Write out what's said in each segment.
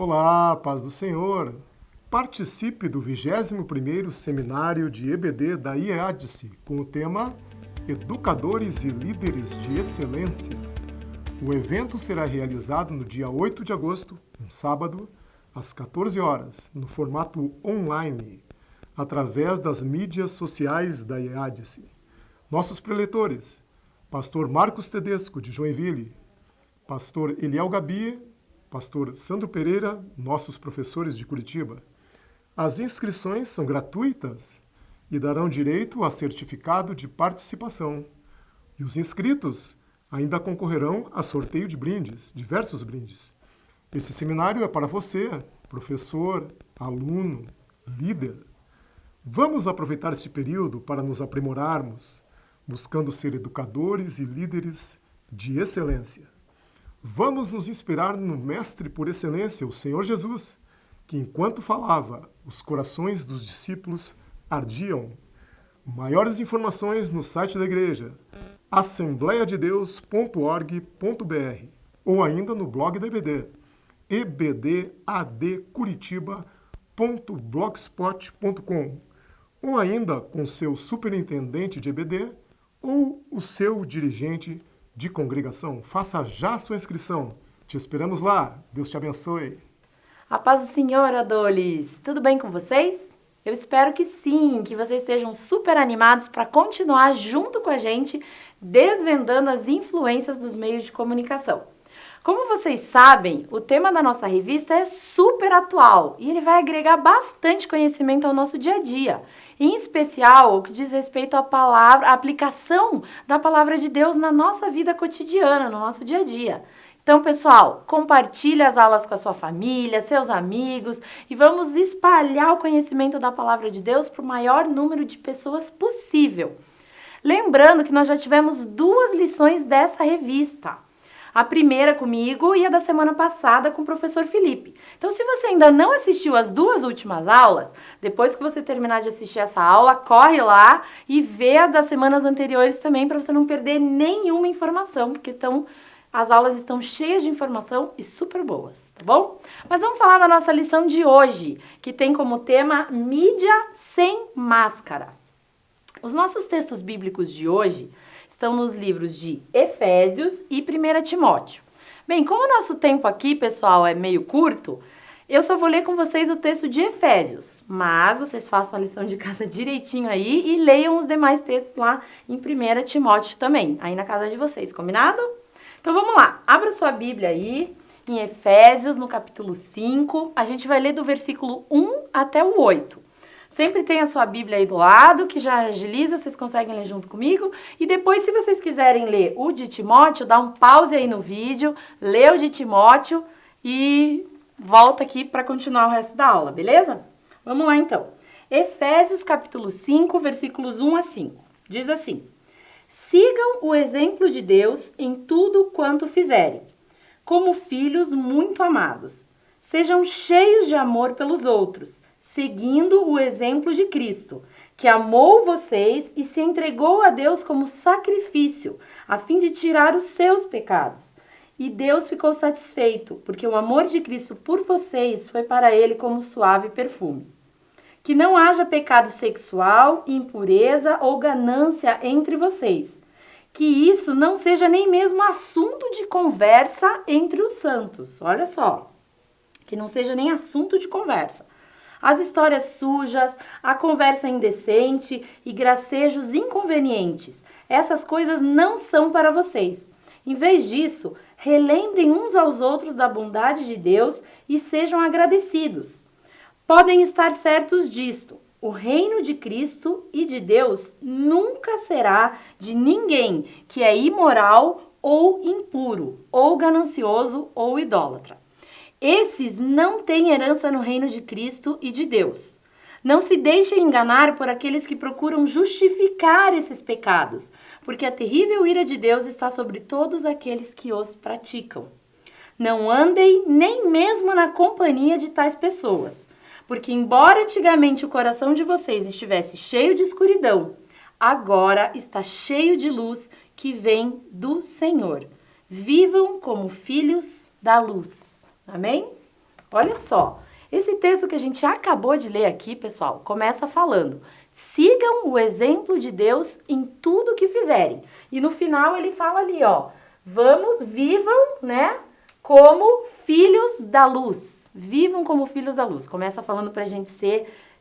Olá, paz do Senhor. Participe do 21º Seminário de EBD da IEADSE com o tema Educadores e Líderes de Excelência. O evento será realizado no dia 8 de agosto, um sábado, às 14 horas, no formato online, através das mídias sociais da IEADSE. Nossos preletores, Pastor Marcos Tedesco, de Joinville, Pastor Eliel Gabi, Pastor Sandro Pereira, nossos professores de Curitiba. As inscrições são gratuitas e darão direito a certificado de participação. E os inscritos ainda concorrerão a sorteio de brindes, diversos brindes. Esse seminário é para você, professor, aluno, líder. Vamos aproveitar este período para nos aprimorarmos, buscando ser educadores e líderes de excelência. Vamos nos inspirar no Mestre por excelência, o Senhor Jesus, que enquanto falava, os corações dos discípulos ardiam. Maiores informações no site da igreja, assembleiadedeus.org.br, ou ainda no blog da EBD, ebdadcuritiba.blogspot.com, ou ainda com seu superintendente de EBD ou o seu dirigente de congregação. Faça já a sua inscrição. Te esperamos lá. Deus te abençoe. A paz do Senhor, Adolis! Tudo bem com vocês? Eu espero que sim, que vocês estejam super animados para continuar junto com a gente, desvendando as influências dos meios de comunicação. Como vocês sabem, o tema da nossa revista é super atual e ele vai agregar bastante conhecimento ao nosso dia a dia, em especial o que diz respeito à palavra, à aplicação da palavra de Deus na nossa vida cotidiana, no nosso dia a dia. Então, pessoal, compartilhe as aulas com a sua família, seus amigos e vamos espalhar o conhecimento da palavra de Deus para o maior número de pessoas possível. Lembrando que nós já tivemos 2 lições dessa revista. A primeira comigo e a da semana passada com o professor Felipe. Então, se você ainda não assistiu as 2 últimas aulas, depois que você terminar de assistir essa aula, corre lá e vê a das semanas anteriores também, para você não perder nenhuma informação, porque as aulas estão cheias de informação e super boas, tá bom? Mas vamos falar da nossa lição de hoje, que tem como tema Mídia sem Máscara. Os nossos textos bíblicos de hoje estão nos livros de Efésios e 1 Timóteo. Bem, como o nosso tempo aqui, pessoal, é meio curto, eu só vou ler com vocês o texto de Efésios, mas vocês façam a lição de casa direitinho aí e leiam os demais textos lá em 1 Timóteo também, aí na casa de vocês, combinado? Então vamos lá, abra sua Bíblia aí, em Efésios, no capítulo 5, a gente vai ler do versículo 1 até o 8. Sempre tem a sua Bíblia aí do lado, que já agiliza, vocês conseguem ler junto comigo. E depois, se vocês quiserem ler o de Timóteo, dá um pause aí no vídeo, lê o de Timóteo e volta aqui para continuar o resto da aula, beleza? Vamos lá então. Efésios capítulo 5, versículos 1 a 5. Diz assim: sigam o exemplo de Deus em tudo quanto fizerem, como filhos muito amados. Sejam cheios de amor pelos outros, seguindo o exemplo de Cristo, que amou vocês e se entregou a Deus como sacrifício, a fim de tirar os seus pecados. E Deus ficou satisfeito, porque o amor de Cristo por vocês foi para ele como suave perfume. Que não haja pecado sexual, impureza ou ganância entre vocês. Que isso não seja nem mesmo assunto de conversa entre os santos. Olha só, que não seja nem assunto de conversa. As histórias sujas, a conversa indecente e gracejos inconvenientes. Essas coisas não são para vocês. Em vez disso, relembrem uns aos outros da bondade de Deus e sejam agradecidos. Podem estar certos disto: o reino de Cristo e de Deus nunca será de ninguém que é imoral ou impuro, ou ganancioso ou idólatra. Esses não têm herança no reino de Cristo e de Deus. Não se deixem enganar por aqueles que procuram justificar esses pecados, porque a terrível ira de Deus está sobre todos aqueles que os praticam. Não andem nem mesmo na companhia de tais pessoas, porque embora antigamente o coração de vocês estivesse cheio de escuridão, agora está cheio de luz que vem do Senhor. Vivam como filhos da luz. Amém? Olha só, esse texto que a gente acabou de ler aqui, pessoal, começa falando: sigam o exemplo de Deus em tudo que fizerem. E no final ele fala ali, ó, vivam, né, como filhos da luz. Vivam como filhos da luz. Começa falando pra gente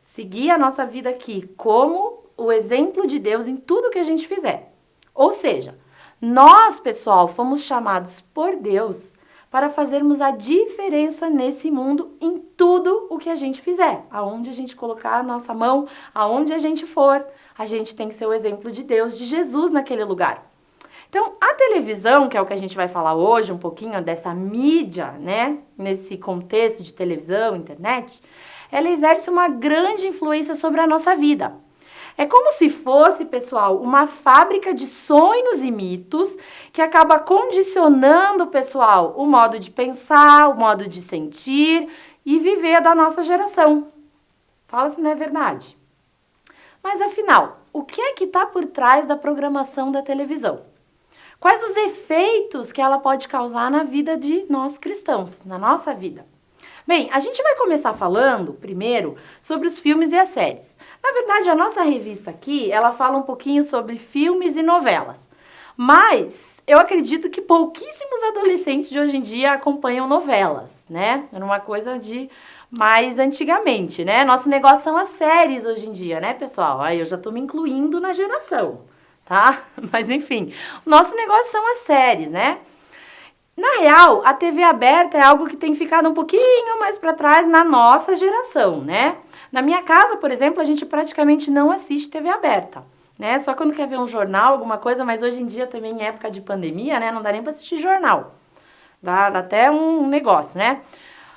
seguir a nossa vida aqui como o exemplo de Deus em tudo que a gente fizer. Ou seja, nós, pessoal, fomos chamados por Deus para fazermos a diferença nesse mundo em tudo o que a gente fizer. Aonde a gente colocar a nossa mão, aonde a gente for, a gente tem que ser o exemplo de Deus, de Jesus naquele lugar. Então, a televisão, que é o que a gente vai falar hoje, um pouquinho dessa mídia, né, nesse contexto de televisão, internet, ela exerce uma grande influência sobre a nossa vida. É como se fosse, pessoal, uma fábrica de sonhos e mitos que acaba condicionando, pessoal, o modo de pensar, o modo de sentir e viver da nossa geração. Fala se não é verdade. Mas afinal, o que é que está por trás da programação da televisão? Quais os efeitos que ela pode causar na vida de nós cristãos, na nossa vida? Bem, a gente vai começar falando, primeiro, sobre os filmes e as séries. Na verdade, a nossa revista aqui, ela fala um pouquinho sobre filmes e novelas. Mas eu acredito que pouquíssimos adolescentes de hoje em dia acompanham novelas, né? Era uma coisa de mais antigamente, né? Nosso negócio são as séries hoje em dia, né, pessoal? Aí eu já tô me incluindo na geração, tá? Mas enfim, o nosso negócio são as séries, né? Na real, a TV aberta é algo que tem ficado um pouquinho mais para trás na nossa geração, né? Na minha casa, por exemplo, a gente praticamente não assiste TV aberta, né? Só quando quer ver um jornal, alguma coisa, mas hoje em dia também em época de pandemia, né? Não dá nem para assistir jornal. Dá até um negócio, né?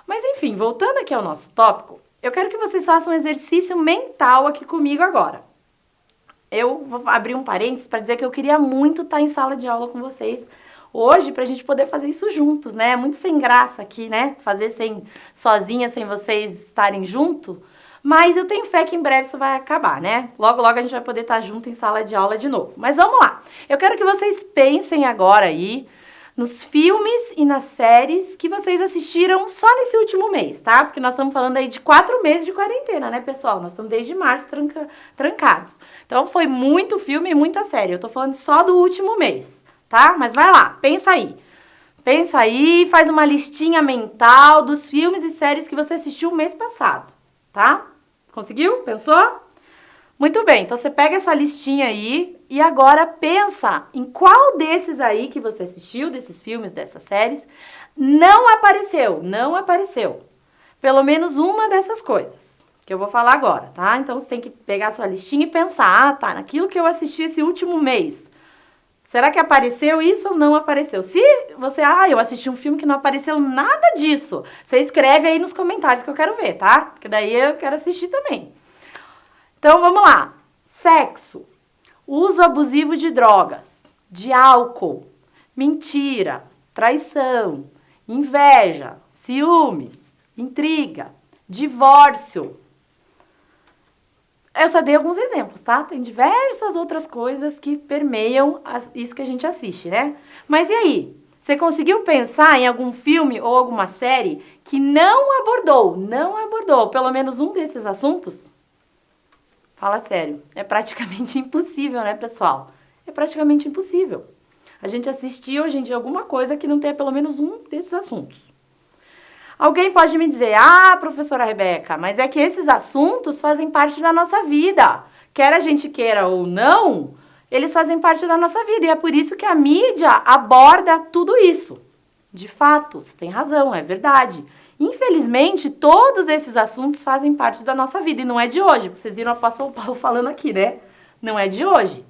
Mas enfim, voltando aqui ao nosso tópico, eu quero que vocês façam um exercício mental aqui comigo agora. Eu vou abrir um parênteses para dizer que eu queria muito estar em sala de aula com vocês hoje, pra gente poder fazer isso juntos, né? É muito sem graça aqui, né? Fazer sozinha, sem vocês estarem junto. Mas eu tenho fé que em breve isso vai acabar, né? Logo, logo a gente vai poder estar junto em sala de aula de novo. Mas vamos lá. Eu quero que vocês pensem agora aí nos filmes e nas séries que vocês assistiram só nesse último mês, tá? Porque nós estamos falando aí de 4 meses de quarentena, né, pessoal? Nós estamos desde março trancados. Então foi muito filme e muita série. Eu tô falando só do último mês. Tá? Mas vai lá, pensa aí. Pensa aí, faz uma listinha mental dos filmes e séries que você assistiu o mês passado, tá? Conseguiu? Pensou? Muito bem, então você pega essa listinha aí e agora pensa em qual desses aí que você assistiu, desses filmes, dessas séries, não apareceu. Pelo menos uma dessas coisas que eu vou falar agora, tá? Então você tem que pegar a sua listinha e pensar, tá, naquilo que eu assisti esse último mês. Será que apareceu isso ou não apareceu? Se você, eu assisti um filme que não apareceu nada disso, você escreve aí nos comentários que eu quero ver, tá? Porque daí eu quero assistir também. Então, vamos lá. Sexo, uso abusivo de drogas, de álcool, mentira, traição, inveja, ciúmes, intriga, divórcio. Eu só dei alguns exemplos, tá? Tem diversas outras coisas que permeiam isso que a gente assiste, né? Mas e aí? Você conseguiu pensar em algum filme ou alguma série que não abordou pelo menos um desses assuntos? Fala sério. É praticamente impossível, né, pessoal? É praticamente impossível a gente assistir hoje em dia alguma coisa que não tenha pelo menos um desses assuntos. Alguém pode me dizer, professora Rebeca, mas é que esses assuntos fazem parte da nossa vida. Quer a gente queira ou não, eles fazem parte da nossa vida. E é por isso que a mídia aborda tudo isso. De fato, você tem razão, é verdade. Infelizmente, todos esses assuntos fazem parte da nossa vida. E não é de hoje, porque vocês viram o apóstolo Paulo falando aqui, né? Não é de hoje.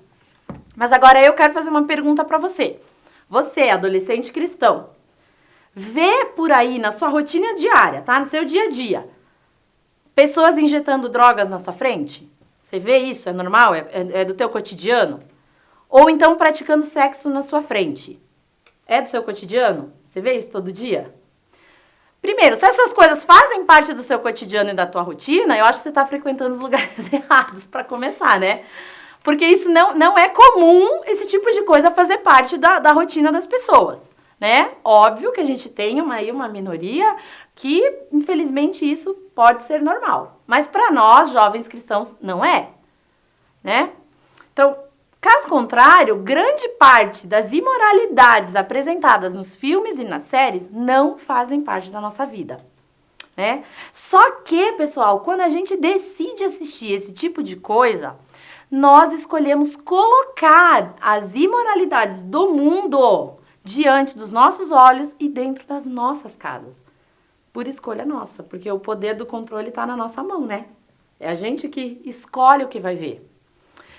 Mas agora eu quero fazer uma pergunta para você. Você, adolescente cristão, vê por aí na sua rotina diária, tá? No seu dia a dia, pessoas injetando drogas na sua frente? Você vê isso? É normal? É do teu cotidiano? Ou então praticando sexo na sua frente? É do seu cotidiano? Você vê isso todo dia? Primeiro, se essas coisas fazem parte do seu cotidiano e da tua rotina, eu acho que você está frequentando os lugares errados para começar, né? Porque isso não é comum, esse tipo de coisa fazer parte da rotina das pessoas. né? Óbvio que a gente tem uma minoria que, infelizmente, isso pode ser normal. Mas para nós, jovens cristãos, não é, né? Então, caso contrário, grande parte das imoralidades apresentadas nos filmes e nas séries não fazem parte da nossa vida, né? Só que, pessoal, quando a gente decide assistir esse tipo de coisa, nós escolhemos colocar as imoralidades do mundo diante dos nossos olhos e dentro das nossas casas. Por escolha nossa, porque o poder do controle está na nossa mão, né? É a gente que escolhe o que vai ver.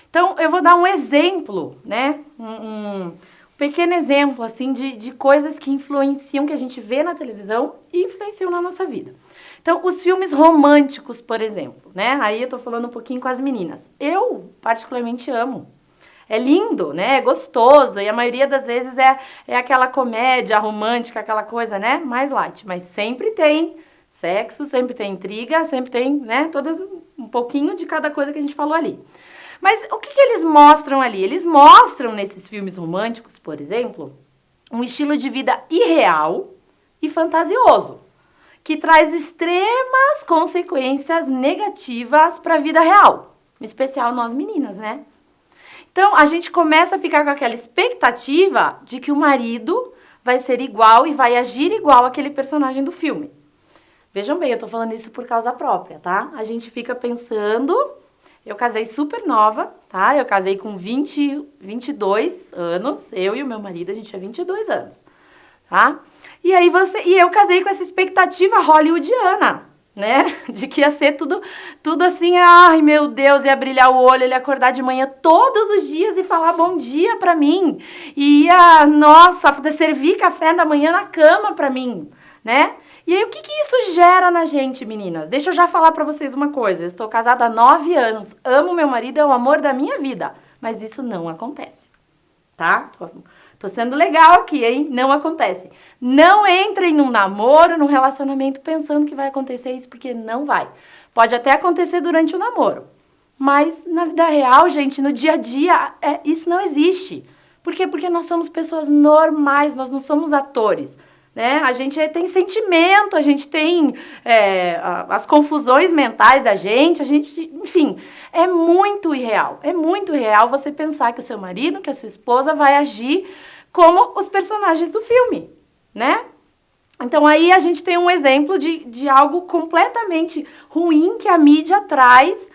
Então, eu vou dar um exemplo, né? Um pequeno exemplo, assim, de coisas que influenciam, que a gente vê na televisão e influenciam na nossa vida. Então, os filmes românticos, por exemplo, né? Aí eu tô falando um pouquinho com as meninas. Eu, particularmente, amo. É lindo, né? É gostoso. E a maioria das vezes é aquela comédia romântica, aquela coisa, né? Mais light. Mas sempre tem sexo, sempre tem intriga, sempre tem, né? Um pouquinho de cada coisa que a gente falou ali. Mas o que eles mostram ali? Eles mostram nesses filmes românticos, por exemplo, um estilo de vida irreal e fantasioso, que traz extremas consequências negativas para a vida real, em especial nós meninas, né? Então, a gente começa a ficar com aquela expectativa de que o marido vai ser igual e vai agir igual àquele personagem do filme. Vejam bem, eu tô falando isso por causa própria, tá? A gente fica pensando... Eu casei super nova, tá? Eu casei com 22 anos, eu e o meu marido, a gente tinha 22 anos, tá? E aí eu casei com essa expectativa hollywoodiana, né? De que ia ser tudo assim, ai meu Deus, ia brilhar o olho, ele ia acordar de manhã todos os dias e falar bom dia pra mim. E ia, nossa, servir café da manhã na cama pra mim, né? E aí, o que isso gera na gente, meninas? Deixa eu já falar pra vocês uma coisa. Eu estou casada há 9 anos, amo meu marido, é o amor da minha vida. Mas isso não acontece, tá? Tô sendo legal aqui, hein? Não acontece. Não entrem num namoro, num relacionamento pensando que vai acontecer isso, porque não vai. Pode até acontecer durante o namoro. Mas na vida real, gente, no dia a dia, isso não existe. Por quê? Porque nós somos pessoas normais, nós não somos atores. Né? A gente tem sentimento, a gente tem as confusões mentais da gente, enfim, é muito irreal você pensar que o seu marido, que a sua esposa vai agir como os personagens do filme, né? Então aí a gente tem um exemplo de algo completamente ruim que a mídia traz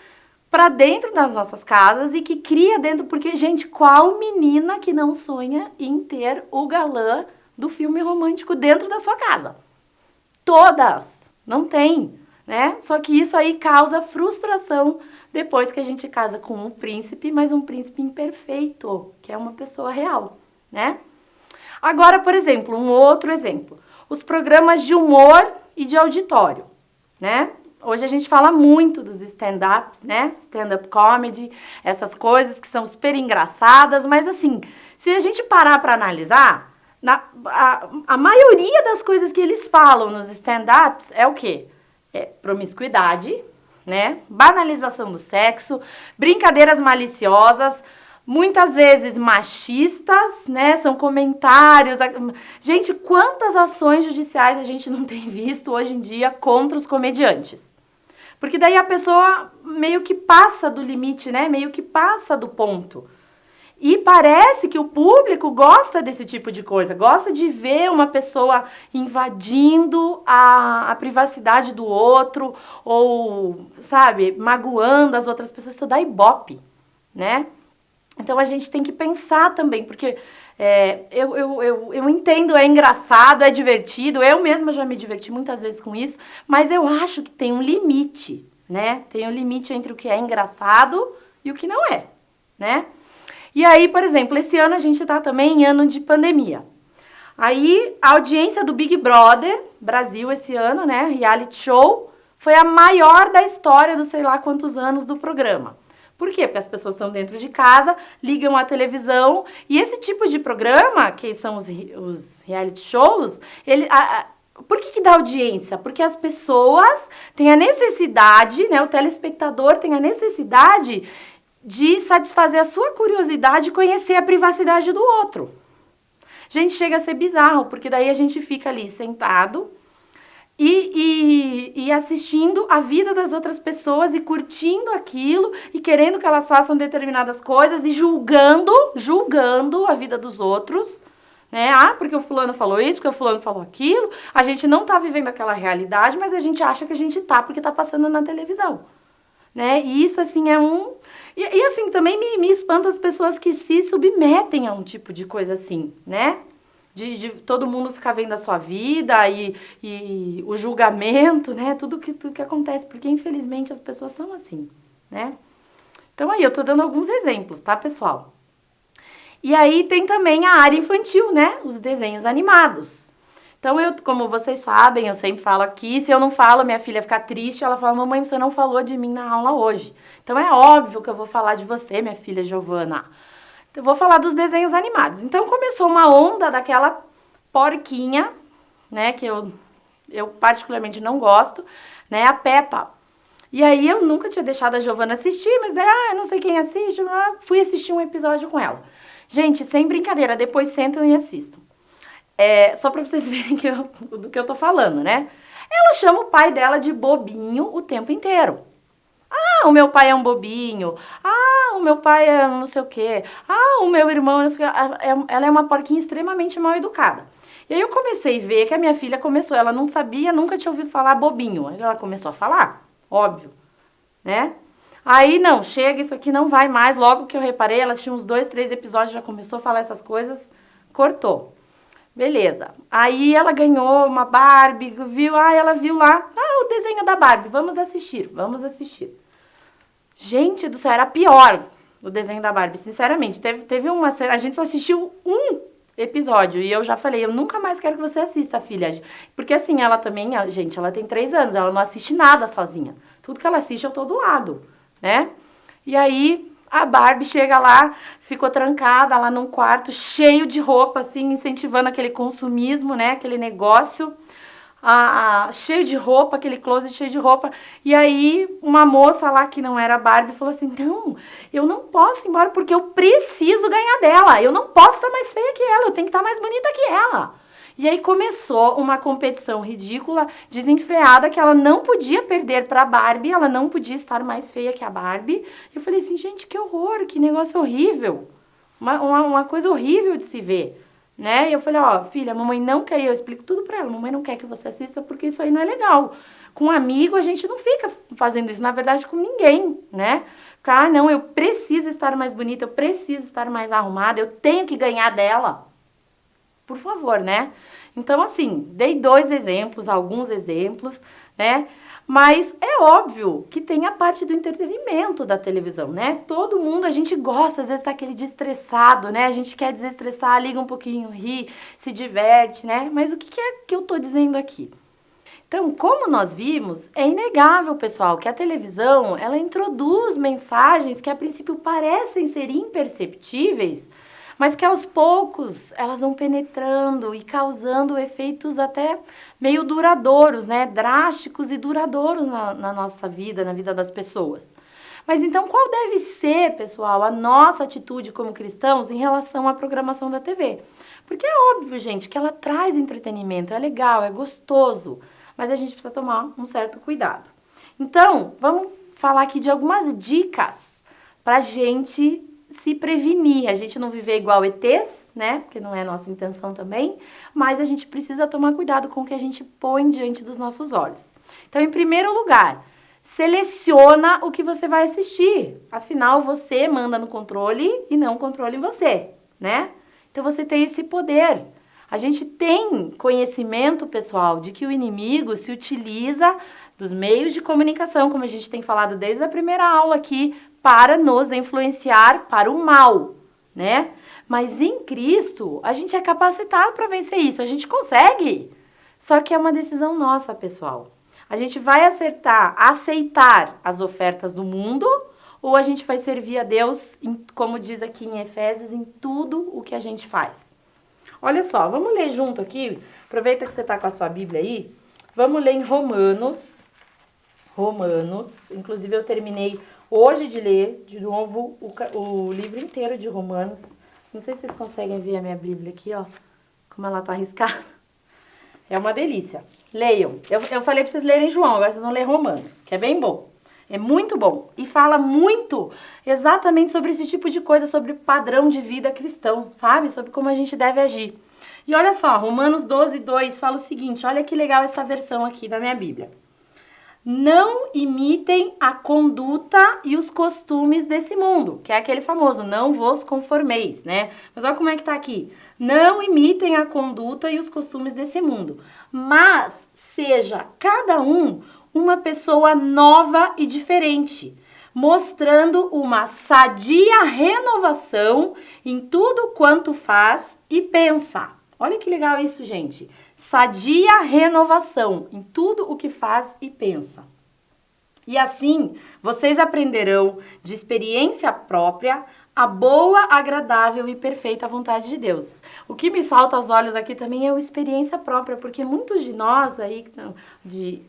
para dentro das nossas casas e que cria dentro, porque, gente, qual menina que não sonha em ter o galã do filme romântico dentro da sua casa? Todas! Não tem, né? Só que isso aí causa frustração depois que a gente casa com um príncipe, mas um príncipe imperfeito, que é uma pessoa real, né? Agora, por exemplo, um outro exemplo. Os programas de humor e de auditório, né? Hoje a gente fala muito dos stand-ups, né? Stand-up comedy, essas coisas que são super engraçadas, mas assim, se a gente parar para analisar, a maioria das coisas que eles falam nos stand-ups é o quê? É promiscuidade, né? Banalização do sexo, brincadeiras maliciosas, muitas vezes machistas, né? São comentários. Gente, quantas ações judiciais a gente não tem visto hoje em dia contra os comediantes? Porque daí a pessoa meio que passa do limite, né? Meio que passa do ponto. E parece que o público gosta desse tipo de coisa, gosta de ver uma pessoa invadindo a privacidade do outro, ou, sabe, magoando as outras pessoas. Isso dá ibope, né? Então a gente tem que pensar também, porque eu entendo, é engraçado, é divertido, eu mesma já me diverti muitas vezes com isso, mas eu acho que tem um limite, né? Tem um limite entre o que é engraçado e o que não é, né? E aí, por exemplo, esse ano a gente tá também em ano de pandemia. Aí, a audiência do Big Brother Brasil esse ano, né, reality show, foi a maior da história dos sei lá quantos anos do programa. Por quê? Porque as pessoas estão dentro de casa, ligam a televisão, e esse tipo de programa, que são os reality shows, por que dá audiência? Porque as pessoas têm a necessidade, né, o telespectador tem a necessidade de satisfazer a sua curiosidade e conhecer a privacidade do outro. Gente, chega a ser bizarro, porque daí a gente fica ali sentado e assistindo a vida das outras pessoas e curtindo aquilo e querendo que elas façam determinadas coisas e julgando a vida dos outros, né? Ah, porque o fulano falou isso, porque o fulano falou aquilo. A gente não tá vivendo aquela realidade, mas a gente acha que a gente tá porque tá passando na televisão, né? E isso, assim, é um... E assim, também me espanta as pessoas que se submetem a um tipo de coisa assim, né? De todo mundo ficar vendo a sua vida e o julgamento, né? Tudo que acontece, porque infelizmente as pessoas são assim, né? Então aí, eu tô dando alguns exemplos, tá, pessoal? E aí tem também a área infantil, né? Os desenhos animados. Então, como vocês sabem, eu sempre falo aqui, se eu não falo, minha filha fica triste, ela fala, mamãe, você não falou de mim na aula hoje. Então, é óbvio que eu vou falar de você, minha filha Giovana. Eu vou falar dos desenhos animados. Então, começou uma onda daquela porquinha, né, que eu particularmente não gosto, né, a Peppa. E aí, eu nunca tinha deixado a Giovana assistir, mas daí, eu não sei quem assiste, fui assistir um episódio com ela. Gente, sem brincadeira, depois sentam e assistam. Só pra vocês verem do que eu tô falando, né? Ela chama o pai dela de bobinho o tempo inteiro. Ah, o meu pai é um bobinho. Ah, o meu pai é não sei o quê. Ah, o meu irmão, não sei o quê. Ela é uma porquinha extremamente mal educada. E aí eu comecei a ver que a minha filha começou, ela não sabia, nunca tinha ouvido falar bobinho. Aí ela começou a falar, óbvio, né? Aí, não, chega, isso aqui não vai mais. Logo que eu reparei, ela tinha uns 2, 3 episódios, já começou a falar essas coisas, cortou. Beleza. Aí ela ganhou uma Barbie, viu? Ela viu lá, o desenho da Barbie, vamos assistir. Gente do céu, era pior o desenho da Barbie, sinceramente. Teve uma cena, a gente só assistiu um episódio e eu já falei, eu nunca mais quero que você assista, filha. Porque assim, ela também, gente, ela tem 3 anos, ela não assiste nada sozinha. Tudo que ela assiste eu tô do lado, né? E aí a Barbie chega lá, ficou trancada lá num quarto cheio de roupa, assim, incentivando aquele consumismo, né? Aquele negócio, cheio de roupa, aquele closet cheio de roupa. E aí uma moça lá que não era a Barbie falou assim, não, eu não posso ir embora porque eu preciso ganhar dela. Eu não posso estar mais feia que ela, eu tenho que estar mais bonita que ela. E aí começou uma competição ridícula, desenfreada, que ela não podia perder pra Barbie, ela não podia estar mais feia que a Barbie. E eu falei assim, gente, que horror, que negócio horrível. Uma coisa horrível de se ver, né? E eu falei, filha, a mamãe não quer, eu explico tudo pra ela, mamãe não quer que você assista porque isso aí não é legal. Com um amigo a gente não fica fazendo isso, na verdade com ninguém, né? Não, eu preciso estar mais bonita, eu preciso estar mais arrumada, eu tenho que ganhar dela. Por favor, né? Então, assim, dei alguns exemplos, né? Mas é óbvio que tem a parte do entretenimento da televisão, né? Todo mundo, a gente gosta, às vezes tá aquele desestressado, né? A gente quer desestressar, liga um pouquinho, ri, se diverte, né? Mas o que é que eu tô dizendo aqui? Então, como nós vimos, é inegável, pessoal, que a televisão, ela introduz mensagens que a princípio parecem ser imperceptíveis, mas que aos poucos elas vão penetrando e causando efeitos até meio duradouros, né? Drásticos e duradouros na nossa vida, na vida das pessoas. Mas então qual deve ser, pessoal, a nossa atitude como cristãos em relação à programação da TV? Porque é óbvio, gente, que ela traz entretenimento, é legal, é gostoso, mas a gente precisa tomar um certo cuidado. Então, vamos falar aqui de algumas dicas pra gente se prevenir, a gente não viver igual ETs, né, porque não é a nossa intenção também, mas a gente precisa tomar cuidado com o que a gente põe diante dos nossos olhos. Então, em primeiro lugar, seleciona o que você vai assistir, afinal, você manda no controle e não o controle em você, né? Então, você tem esse poder. A gente tem conhecimento, pessoal, de que o inimigo se utiliza dos meios de comunicação, como a gente tem falado desde a primeira aula aqui, para nos influenciar para o mal, né? Mas em Cristo, a gente é capacitado para vencer isso, a gente consegue. Só que é uma decisão nossa, pessoal. A gente vai aceitar as ofertas do mundo, ou a gente vai servir a Deus, como diz aqui em Efésios, em tudo o que a gente faz. Olha só, vamos ler junto aqui, aproveita que você está com a sua Bíblia aí, vamos ler em Romanos, inclusive eu terminei hoje de ler de novo o livro inteiro de Romanos. Não sei se vocês conseguem ver a minha Bíblia aqui, ó. como ela tá arriscada. É uma delícia. Leiam. Eu falei pra vocês lerem João, agora vocês vão ler Romanos, que é bem bom. É muito bom. E fala muito exatamente sobre esse tipo de coisa, sobre padrão de vida cristão, sabe? Sobre como a gente deve agir. E olha só, Romanos 12, 2 fala o seguinte, olha que legal essa versão aqui da minha Bíblia. Não imitem a conduta e os costumes desse mundo, que é aquele famoso, não vos conformeis, né? Mas olha como é que tá aqui. Não imitem a conduta e os costumes desse mundo, mas seja cada um uma pessoa nova e diferente, mostrando uma sadia renovação em tudo quanto faz e pensa. Olha que legal isso, gente. Sadia renovação em tudo o que faz e pensa. E assim, vocês aprenderão de experiência própria a boa, agradável e perfeita vontade de Deus. O que me salta aos olhos aqui também é a experiência própria, porque muitos de nós aí,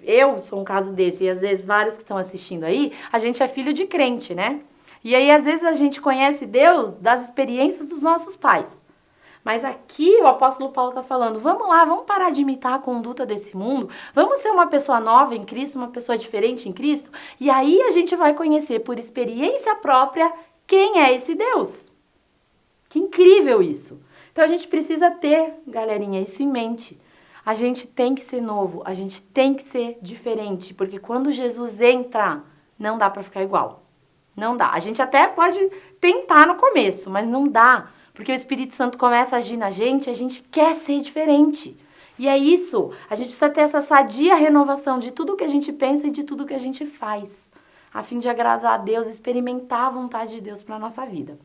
eu sou um caso desse, e às vezes vários que estão assistindo aí, a gente é filho de crente, né? E aí às vezes a gente conhece Deus das experiências dos nossos pais. Mas aqui o apóstolo Paulo está falando, vamos lá, vamos parar de imitar a conduta desse mundo, vamos ser uma pessoa nova em Cristo, uma pessoa diferente em Cristo, e aí a gente vai conhecer por experiência própria quem é esse Deus. Que incrível isso! Então a gente precisa ter, galerinha, isso em mente. A gente tem que ser novo, a gente tem que ser diferente, porque quando Jesus entra, não dá para ficar igual. Não dá. A gente até pode tentar no começo, mas não dá. Porque o Espírito Santo começa a agir na gente, a gente quer ser diferente. E é isso, a gente precisa ter essa sadia renovação de tudo que a gente pensa e de tudo que a gente faz, a fim de agradar a Deus, experimentar a vontade de Deus para a nossa vida,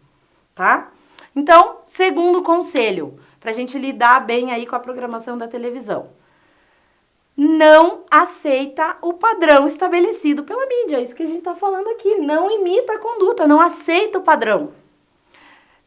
tá? Então, segundo conselho, para a gente lidar bem aí com a programação da televisão. Não aceita o padrão estabelecido pela mídia, é isso que a gente está falando aqui. Não imita a conduta, não aceita o padrão.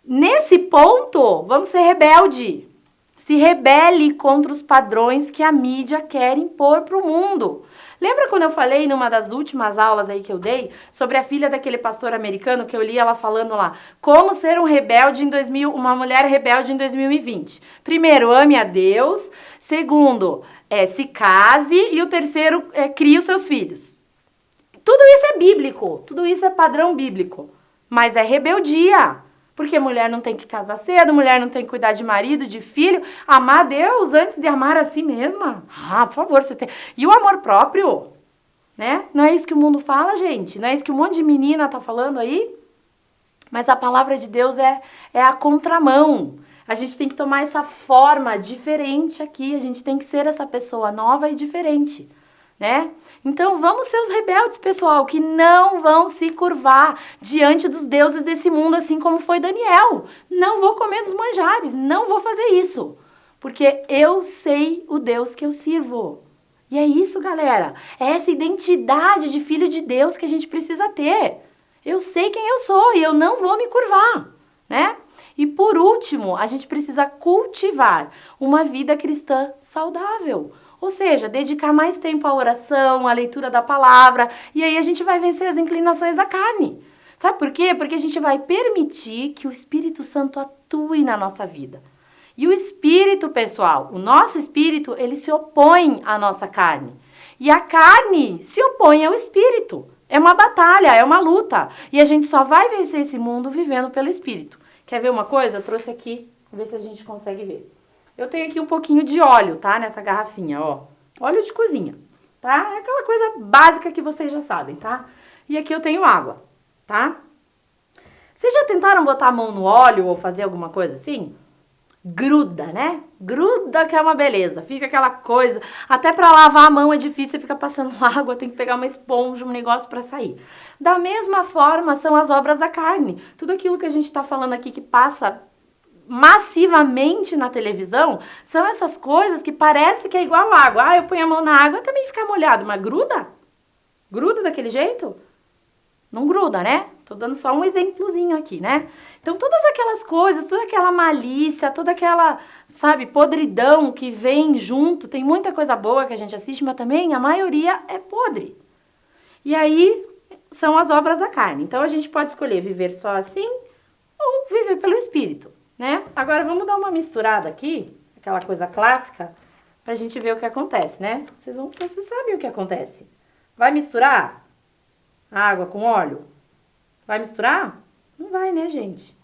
Nesse ponto, vamos ser rebelde. Se rebele contra os padrões que a mídia quer impor para o mundo. Lembra quando eu falei numa das últimas aulas aí que eu dei sobre a filha daquele pastor americano que eu li ela falando lá, como ser um rebelde uma mulher rebelde em 2020? Primeiro, ame a Deus. Segundo, se case. E o terceiro, crie os seus filhos. Tudo isso é bíblico, tudo isso é padrão bíblico, mas é rebeldia. Porque mulher não tem que casar cedo, mulher não tem que cuidar de marido, de filho, amar a Deus antes de amar a si mesma. Por favor, você tem. E o amor próprio, né? Não é isso que o mundo fala, gente? Não é isso que um monte de menina tá falando aí? Mas a palavra de Deus é a contramão. A gente tem que tomar essa forma diferente aqui, a gente tem que ser essa pessoa nova e diferente, né? Então vamos ser os rebeldes, pessoal, que não vão se curvar diante dos deuses desse mundo, assim como foi Daniel. Não vou comer dos manjares, não vou fazer isso, porque eu sei o Deus que eu sirvo. E é isso, galera, é essa identidade de filho de Deus que a gente precisa ter. Eu sei quem eu sou e eu não vou me curvar, né? E por último, a gente precisa cultivar uma vida cristã saudável. Ou seja, dedicar mais tempo à oração, à leitura da palavra, e aí a gente vai vencer as inclinações da carne. Sabe por quê? Porque a gente vai permitir que o Espírito Santo atue na nossa vida. E o Espírito, pessoal, o nosso Espírito, ele se opõe à nossa carne. E a carne se opõe ao Espírito. É uma batalha, é uma luta. E a gente só vai vencer esse mundo vivendo pelo Espírito. Quer ver uma coisa? Eu trouxe aqui, vou ver se a gente consegue ver. Eu tenho aqui um pouquinho de óleo, tá? Nessa garrafinha, ó. Óleo de cozinha, tá? É aquela coisa básica que vocês já sabem, tá? E aqui eu tenho água, tá? Vocês já tentaram botar a mão no óleo ou fazer alguma coisa assim? Gruda, né? Gruda que é uma beleza. Fica aquela coisa. Até pra lavar a mão é difícil, você fica passando água, tem que pegar uma esponja, um negócio pra sair. Da mesma forma são as obras da carne. Tudo aquilo que a gente tá falando aqui que passa massivamente na televisão, são essas coisas que parece que é igual água. Eu ponho a mão na água também fica molhado, mas gruda? Gruda daquele jeito? Não gruda, né? Tô dando só um exemplozinho aqui, né? Então, todas aquelas coisas, toda aquela malícia, toda aquela, sabe, podridão que vem junto, tem muita coisa boa que a gente assiste, mas também a maioria é podre. E aí, são as obras da carne. Então, a gente pode escolher viver só assim ou viver pelo Espírito, né? Agora, vamos dar uma misturada aqui. aquela coisa clássica, pra gente ver o que acontece, né? Vocês sabem o que acontece. Vai misturar água com óleo? Vai misturar? Não vai, né, gente?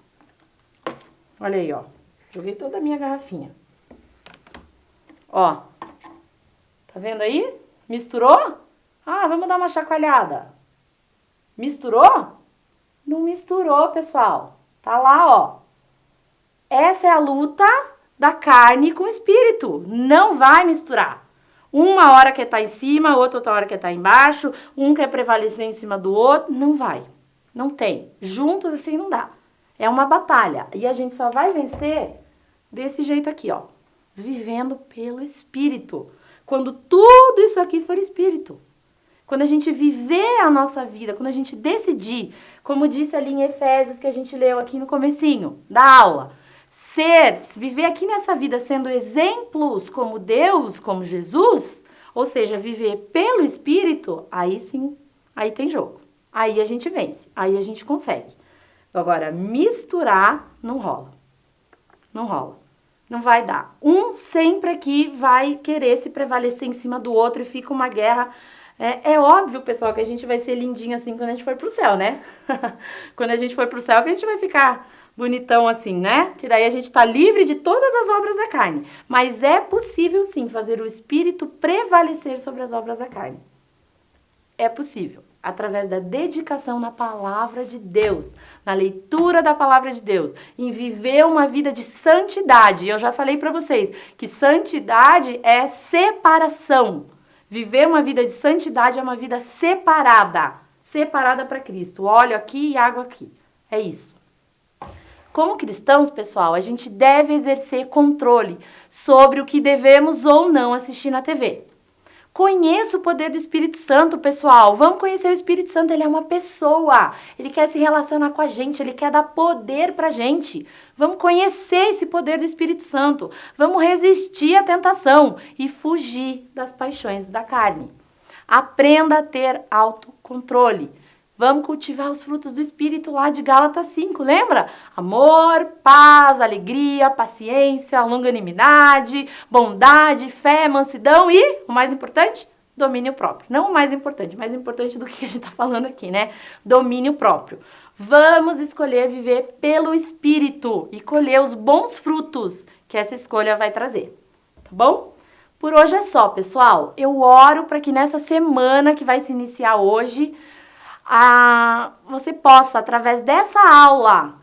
Olha aí, ó. Joguei toda a minha garrafinha. Ó. Tá vendo aí? Misturou? Ah, vamos dar uma chacoalhada. Misturou? Não misturou, pessoal. Tá lá, ó. Essa é a luta da carne com o espírito. Não vai misturar. Uma hora quer estar em cima, outra hora quer estar embaixo, um quer prevalecer em cima do outro. Não vai. Não tem. Juntos assim não dá. É uma batalha. E a gente só vai vencer desse jeito aqui, ó. Vivendo pelo espírito. Quando tudo isso aqui for espírito. Quando a gente viver a nossa vida, quando a gente decidir, como disse ali em Efésios, que a gente leu aqui no comecinho da aula, viver aqui nessa vida sendo exemplos como Deus, como Jesus, ou seja, viver pelo Espírito, aí sim, aí tem jogo. Aí a gente vence, aí a gente consegue. Agora, misturar não rola. Não rola. Não vai dar. Um sempre aqui vai querer se prevalecer em cima do outro e fica uma guerra. É óbvio, pessoal, que a gente vai ser lindinho assim quando a gente for pro céu, né? Quando a gente for pro céu que a gente vai ficar bonitão assim, né? Que daí a gente tá livre de todas as obras da carne. Mas é possível sim fazer o espírito prevalecer sobre as obras da carne. É possível, através da dedicação na palavra de Deus, na leitura da palavra de Deus, em viver uma vida de santidade. E eu já falei para vocês que santidade é separação. Viver uma vida de santidade é uma vida separada para Cristo. Óleo aqui e água aqui. É isso. Como cristãos, pessoal, a gente deve exercer controle sobre o que devemos ou não assistir na TV. Conheça o poder do Espírito Santo, pessoal. Vamos conhecer o Espírito Santo, ele é uma pessoa. Ele quer se relacionar com a gente, ele quer dar poder pra gente. Vamos conhecer esse poder do Espírito Santo. Vamos resistir à tentação e fugir das paixões da carne. Aprenda a ter autocontrole. Vamos cultivar os frutos do Espírito lá de Gálatas 5, lembra? Amor, paz, alegria, paciência, longanimidade, bondade, fé, mansidão e, o mais importante, domínio próprio. Não o mais importante do que a gente está falando aqui, né? Domínio próprio. Vamos escolher viver pelo Espírito e colher os bons frutos que essa escolha vai trazer, tá bom? Por hoje é só, pessoal. Eu oro para que nessa semana que vai se iniciar hoje, você possa, através dessa aula,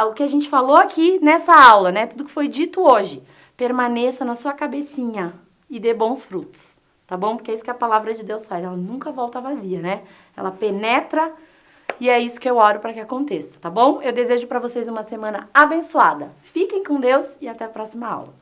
o que a gente falou aqui nessa aula, né? Tudo que foi dito hoje, permaneça na sua cabecinha e dê bons frutos, tá bom? Porque é isso que a palavra de Deus faz, ela nunca volta vazia, né? Ela penetra e é isso que eu oro para que aconteça, tá bom? Eu desejo para vocês uma semana abençoada. Fiquem com Deus e até a próxima aula.